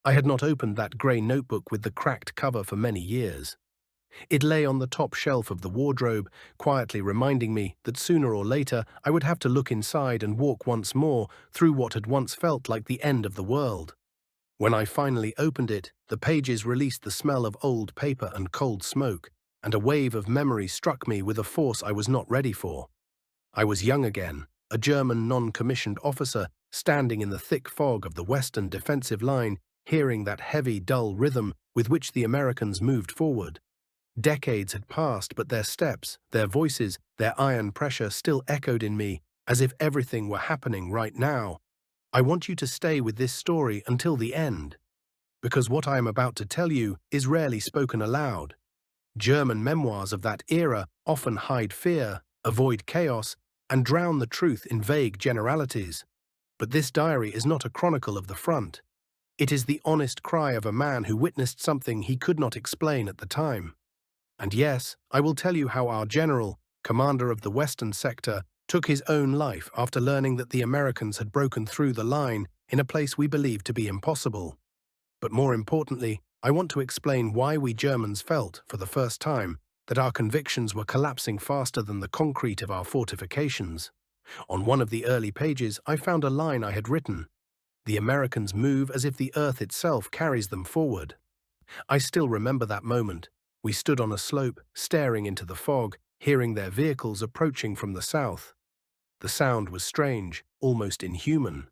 I had not opened that grey notebook with the cracked cover for many years. It lay on the top shelf of the wardrobe, quietly reminding me that sooner or later I would have to look inside and walk once more through what had once felt like the end of the world. When I finally opened it, the pages released the smell of old paper and cold smoke, and a wave of memory struck me with a force I was not ready for. I was young again, a German non-commissioned officer standing in the thick fog of the Western defensive line, hearing that heavy, dull rhythm with which the Americans moved forward. Decades had passed, but their steps, their voices, their iron pressure still echoed in me as if everything were happening right now. I want you to stay with this story until the end, because what I am about to tell you is rarely spoken aloud. German memoirs of that era often hide fear, avoid chaos, and drown the truth in vague generalities. But this diary is not a chronicle of the front. It is the honest cry of a man who witnessed something he could not explain at the time. And yes, I will tell you how our general, commander of the Western sector, took his own life after learning that the Americans had broken through the line in a place we believed to be impossible. But more importantly, I want to explain why we Germans felt, for the first time, that our convictions were collapsing faster than the concrete of our fortifications. On one of the early pages, I found a line I had written: "The Americans move as if the earth itself carries them forward." I still remember that moment. We stood on a slope, staring into the fog, hearing their vehicles approaching from the south. The sound was strange, almost inhuman.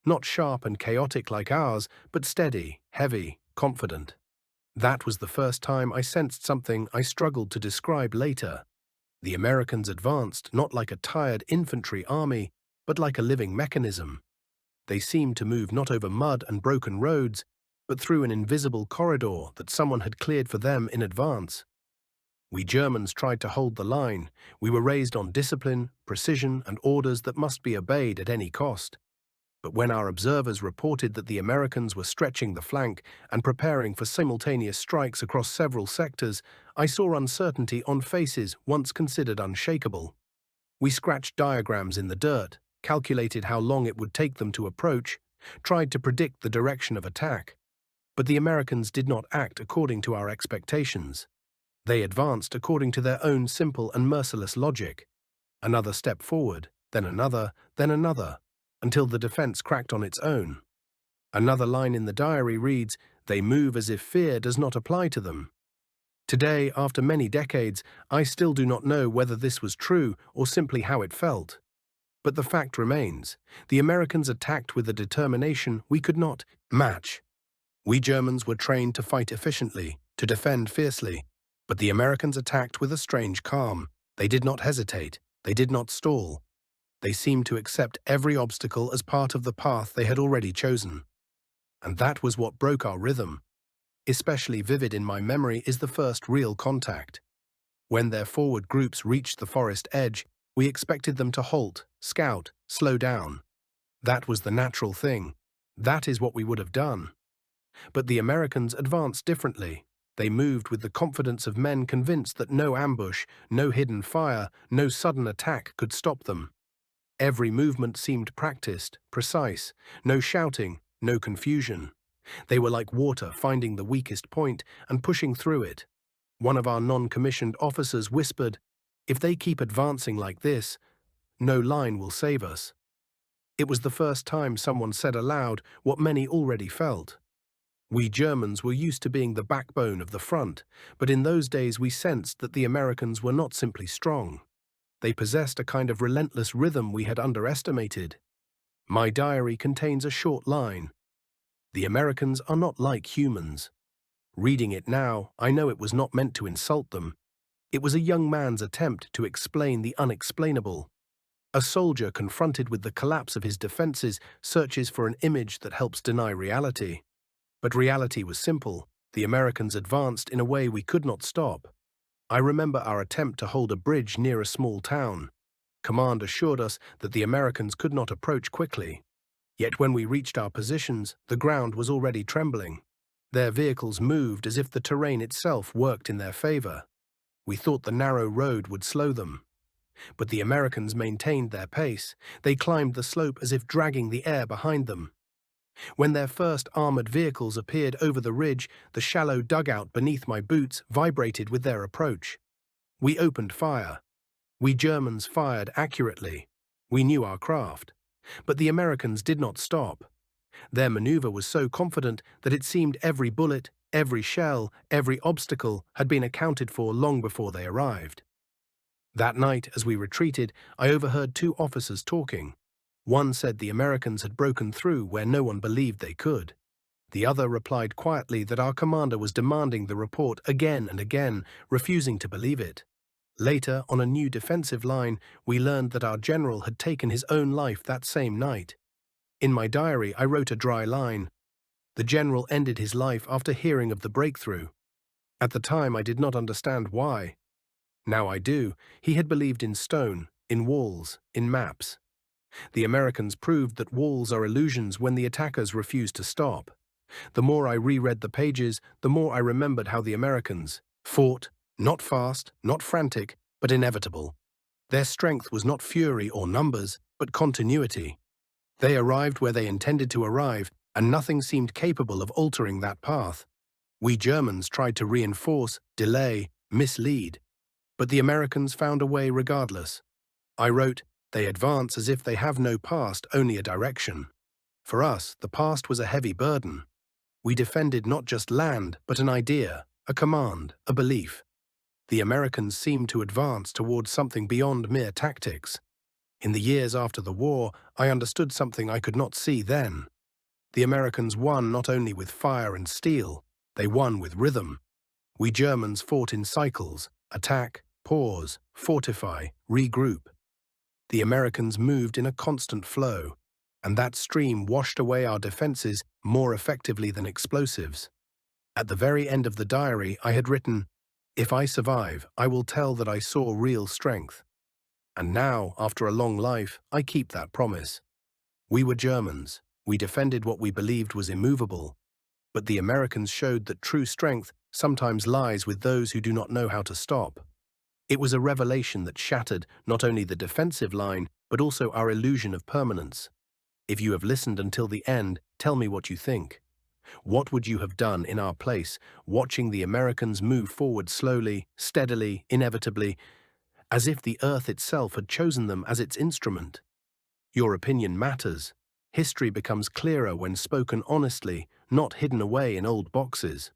Not sharp and chaotic like ours, but steady, heavy, confident. That was the first time I sensed something I struggled to describe later. The Americans advanced not like a tired infantry army, but like a living mechanism. They seemed to move not over mud and broken roads, but through an invisible corridor that someone had cleared for them in advance. We Germans tried to hold the line. We were raised on discipline, precision, and orders that must be obeyed at any cost. But when our observers reported that the Americans were stretching the flank and preparing for simultaneous strikes across several sectors, I saw uncertainty on faces once considered unshakable. We scratched diagrams in the dirt, calculated how long it would take them to approach, tried to predict the direction of attack. But the Americans did not act according to our expectations. They advanced according to their own simple and merciless logic. Another step forward, then another, until the defense cracked on its own. Another line in the diary reads, "They move as if fear does not apply to them." Today, after many decades, I still do not know whether this was true or simply how it felt. But the fact remains, the Americans attacked with a determination we could not match. We Germans were trained to fight efficiently, to defend fiercely, but the Americans attacked with a strange calm. They did not hesitate. They did not stall. They seemed to accept every obstacle as part of the path they had already chosen. And that was what broke our rhythm. Especially vivid in my memory is the first real contact. When their forward groups reached the forest edge, we expected them to halt, scout, slow down. That was the natural thing. That is what we would have done. But the Americans advanced differently. They moved with the confidence of men convinced that no ambush, no hidden fire, no sudden attack could stop them. Every movement seemed practiced, precise, no shouting, no confusion. They were like water finding the weakest point and pushing through it. One of our non-commissioned officers whispered, "If they keep advancing like this, no line will save us." It was the first time someone said aloud what many already felt. We Germans were used to being the backbone of the front, but in those days we sensed that the Americans were not simply strong. They possessed a kind of relentless rhythm we had underestimated. My diary contains a short line: "The Americans are not like humans." Reading it now, I know it was not meant to insult them. It was a young man's attempt to explain the unexplainable. A soldier confronted with the collapse of his defenses searches for an image that helps deny reality. But reality was simple. The Americans advanced in a way we could not stop. I remember our attempt to hold a bridge near a small town. Command assured us that the Americans could not approach quickly. Yet when we reached our positions, the ground was already trembling. Their vehicles moved as if the terrain itself worked in their favor. We thought the narrow road would slow them. But the Americans maintained their pace. They climbed the slope as if dragging the air behind them. When their first armored vehicles appeared over the ridge, the shallow dugout beneath my boots vibrated with their approach. We opened fire. We Germans fired accurately. We knew our craft. But the Americans did not stop. Their maneuver was so confident that it seemed every bullet, every shell, every obstacle had been accounted for long before they arrived. That night, as we retreated, I overheard two officers talking. One said the Americans had broken through where no one believed they could. The other replied quietly that our commander was demanding the report again and again, refusing to believe it. Later, on a new defensive line, we learned that our general had taken his own life that same night. In my diary, I wrote a dry line. The general ended his life after hearing of the breakthrough. At the time, I did not understand why. Now I do. He had believed in stone, in walls, in maps. The Americans proved that walls are illusions when the attackers refuse to stop. The more I reread the pages, the more I remembered how the Americans fought, not fast, not frantic, but inevitable. Their strength was not fury or numbers, but continuity. They arrived where they intended to arrive, and nothing seemed capable of altering that path. We Germans tried to reinforce, delay, mislead. But the Americans found a way regardless. I wrote, "They advance as if they have no past, only a direction." For us, the past was a heavy burden. We defended not just land, but an idea, a command, a belief. The Americans seemed to advance towards something beyond mere tactics. In the years after the war, I understood something I could not see then. The Americans won not only with fire and steel, they won with rhythm. We Germans fought in cycles, attack, pause, fortify, regroup. The Americans moved in a constant flow, and that stream washed away our defenses more effectively than explosives. At the very end of the diary, I had written, "If I survive, I will tell that I saw real strength." And now, after a long life, I keep that promise. We were Germans. We defended what we believed was immovable. But the Americans showed that true strength sometimes lies with those who do not know how to stop. It was a revelation that shattered not only the defensive line, but also our illusion of permanence. If you have listened until the end, tell me what you think. What would you have done in our place, watching the Americans move forward slowly, steadily, inevitably, as if the earth itself had chosen them as its instrument? Your opinion matters. History becomes clearer when spoken honestly, not hidden away in old boxes.